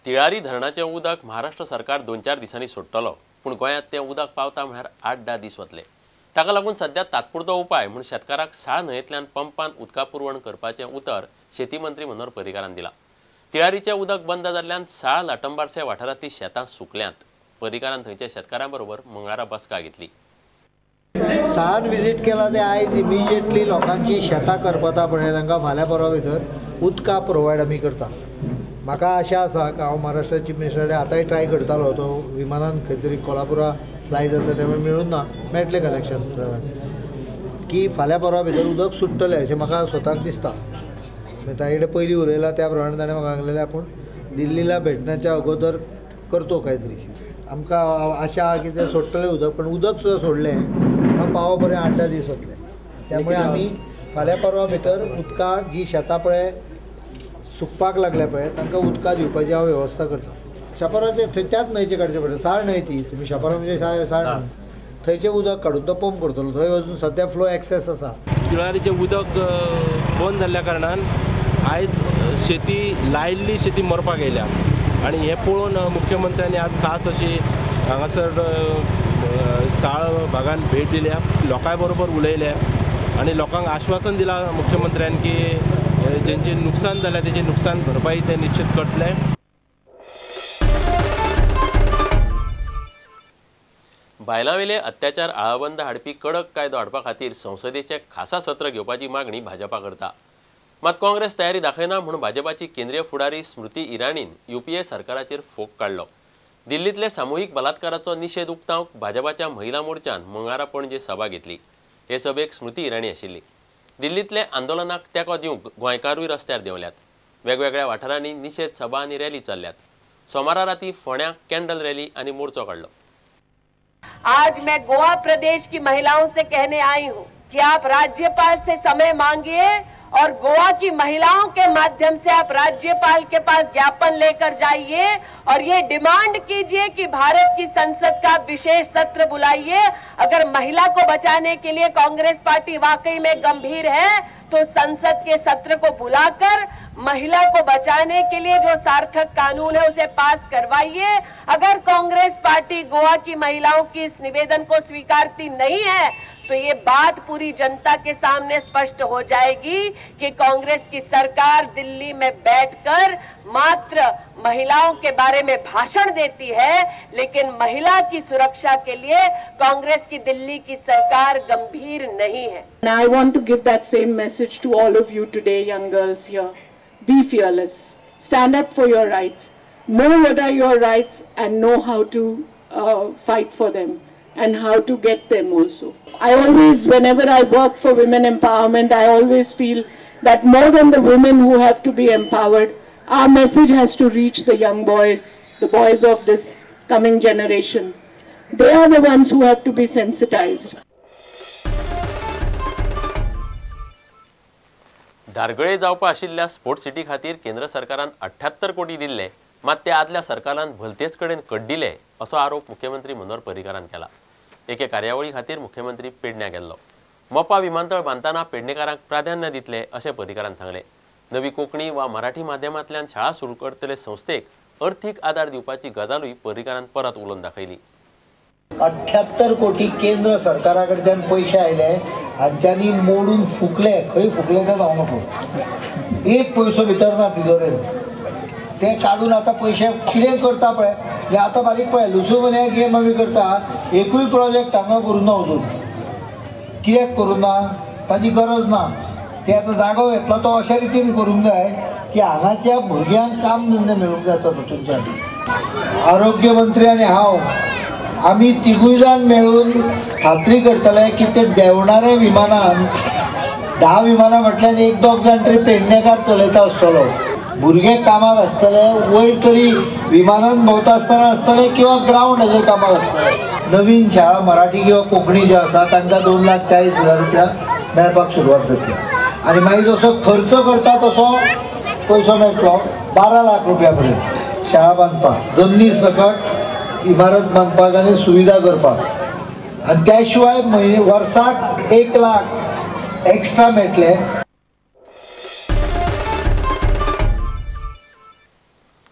तिळारी धरणाचें उदक महाराष्ट्र सरकार 2-4 दिसांनी सोडटलो, पूण गोंयांत तें उदक पावता म्हळ्यार 8-10 दीस वतले। ताका लागून सध्या तात्पुरतो उपाय म्हूण शेतकारांक साळ न्हंयेंतल्यान पंपान उदका पुरवण करपाचें उतर शेती मंत्री मनोहर पर्रीकारान दिलां। तिळारीचें उदक बंद जाल्ल्यान साळ लाटंबारसे वाठारांतलीं शेतां सुकल्यांत। पर्रीकारान थंयच्या शेतकारां बरोबर मंगळारा बसका घेतली। साळान विजीट केला ते आयज इमिजिएटली लोकांची शेतां करपता पळय तांकां फाल्यां परवा भितर उदका प्रोवायड आमी करता। म्हाका आशा आसा की हांव महाराष्ट्र चीफ मिनिस्टर आतांय ट्राय करतालो, तो विमानान खंय तरी कोल्हापुरा फ्लाय जाता त्यामुळे मेळून ना, मेळटलें कनेक्शन की फाल्यां परवा भितर उदक सुट्टलें अशें म्हाका स्वताक दिसता। ताचे कडेन पयलीं उलयलां त्या प्रमाणे ताणें म्हाका सांगलेलें आपूण दिल्लीला भेटण्याच्या अगोदर करतो काय तरी। आमकां आशा आहा की तें सोडटलें उदक, पण उदक सुद्दां सोडलें पावो पर्यंत 8-10 दीस वतले। त्यामुळे आमी फाल्यां परवा भितर उदका जी शेतां पळय सुकपाक लागल्या पळय तांकां उदका दिवपाची हांव वेवस्था करता। शापोराचे थंय त्याच न्हंयचे काडचे पडटा, साळ न्हंय ती, तुमी शापोरा म्हणजे साळ न्हंय, थंयचें उदक काडून तो पंप करतलो। थंय अजून सद्या फ्लो एक्सेस आसा। तिळारीचें उदक बंद जाल्ल्या कारणान आयज शेती लायिल्ली शेती मरपाक येयल्या आनी हें पळोवन मुख्यमंत्र्यांनी आज खास अशी हांगासर साळ भागान भेट दिल्या, लोकां बरोबर उलयल्या आनी लोकांक आश्वासन दिलां मुख्यमंत्र्यान की जेंचें नुकसान जालें तेजें नुकसान भरपाई ते निश्चित करतले। बायलांवेले अत्याचार आळाबंद हाडपी कडक कायदो हाडपा खातीर संसदेचें खासा सत्र घेवपाची मागणी भाजपा करता। मात काँग्रेस तयारी दाखयना म्हूण भाजपाची केंद्रीय फुडारी स्मृती इराणीन UPA सरकाराचेर फोग काडलो। दिल्लींतले सामुहीक बलात्काराचो निशेध उक्तावंक भाजपाच्या महिला मोर्चान मंगळारा पणजे सभा घेतली। हे सभेक स्मृती इराणी आशिल्ली। दिल्लींतले आंदोलनाक तेंको दिवंक गोंयकारूय रस्त्यार देंवल्यात। वेगवेगळ्या वाठारांनी निशेध सभा आनी रॅली चल्ल्यात। सोमारा राती फोंड्यां कॅन्डल रॅली आनी मोर्चो काडलो। आज मैं गोवा प्रदेश की महिलाओं से कहने आई हूं कि आप राज्यपाल से समय मांगिए और गोवा की महिलाओं के माध्यम से आप राज्यपाल के पास ज्ञापन लेकर जाइए और ये डिमांड कीजिए कि भारत की संसद का विशेष सत्र बुलाइए। अगर महिला को बचाने के लिए कांग्रेस पार्टी वाकई में गंभीर है तो संसद के सत्र को बुलाकर महिला को बचाने के लिए जो सार्थक कानून है उसे पास करवाइए। अगर कांग्रेस पार्टी गोवा की महिलाओं की इस निवेदन को स्वीकारती नहीं है तो ये बात पूरी जनता के सामने स्पष्ट हो जाएगी कि कांग्रेस की सरकार दिल्ली में बैठकर मात्र महिलाओं के बारे में भाषण देती है, लेकिन महिला की सुरक्षा के लिए कांग्रेस की दिल्ली की सरकार गंभीर नहीं है। And I want to give that same message to all of you today, young girls here. Be fearless. Stand up for your rights. Know what are your rights and know how to fight for them and how to get them also. I always, whenever I work for women empowerment, I always feel that more than the women who have to be empowered, our message has to reach the young boys, the boys of this coming generation. They are the ones who have to be sensitized. धारगळे जावपा आशिल्ल्या sports city खातीर केंद्र सरकारान 78 कोटी दिल्ले, मात ते आदल्या सरकारान भलतेच कडेन कड्डिले असो आरोप मुख्यमंत्री मनोहर पर्रीकारान केला। एके कार्यावळी खातीर मुख्यमंत्री पेडण्यां गेल्लो। मोपा विमानतळ बांदतना पेडणेकारांक प्राधान्य दितले अशें पर्रीकारान सांगलें। नवी कोंकणी वा मराठी माध्यमांतल्यान शाळा सुरू करतले संस्थेक अर्थीक आदार दिवपाची गजालूय पर्रीकारान परत उलोवन दाखयली। 78 कोटी केंद्र सरकारा कडच्यान पयशे आयले, हांच्यांनी मोडून फुकले। खंय फुकले ते जावं नको, एक पयसो भितर ना तिजोरेन। ते काढून आता पैसे कितें करता पळय, हे आतां बारीक पळय लुसुमने गेम आमी करता, एकूय प्रोजेक्ट हांगा करूं ना अजून। कित्याक करूं ना? ताची गरज ना। ते आतां जागो घेतलो तो अशा रितीन करूंक जाय की हांगाच्या भुरग्यांक काम धंदे मेळूंक जाय तातूंतल्यान। आरोग्य मंत्री आनी हांव आमी तिगूय जाण मेळून खात्री करतले की ते देंवणारे विमानान 10 विमानां म्हटल्यार 1-2 जाण तरी पेडणेकार चलयता आसतलो। भुरगे कामाक आसतले, वयर तरी विमानान भोंवता आसतना आसतले किंवा ग्रावंडाचेर कामाक आसतले। नवीन शाळा मराठी किंवा कोंकणी ज्यो आसा तांकां 2,40,000 रुपया मेळपाक सुरवात जातली आनी मागीर जसो खर्च करता तसो पयसो मेळटलो 12 लाख रुपया पर्यंत शाळा बांदपाक, जमनी सकट इमारत बांदपाक आनी सुविधा करपाक। आनी त्या शिवाय वर्साक 1 लाख एक्स्ट्रा मेळटले।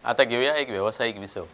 आता घेऊया एक व्यावसायिक विसव.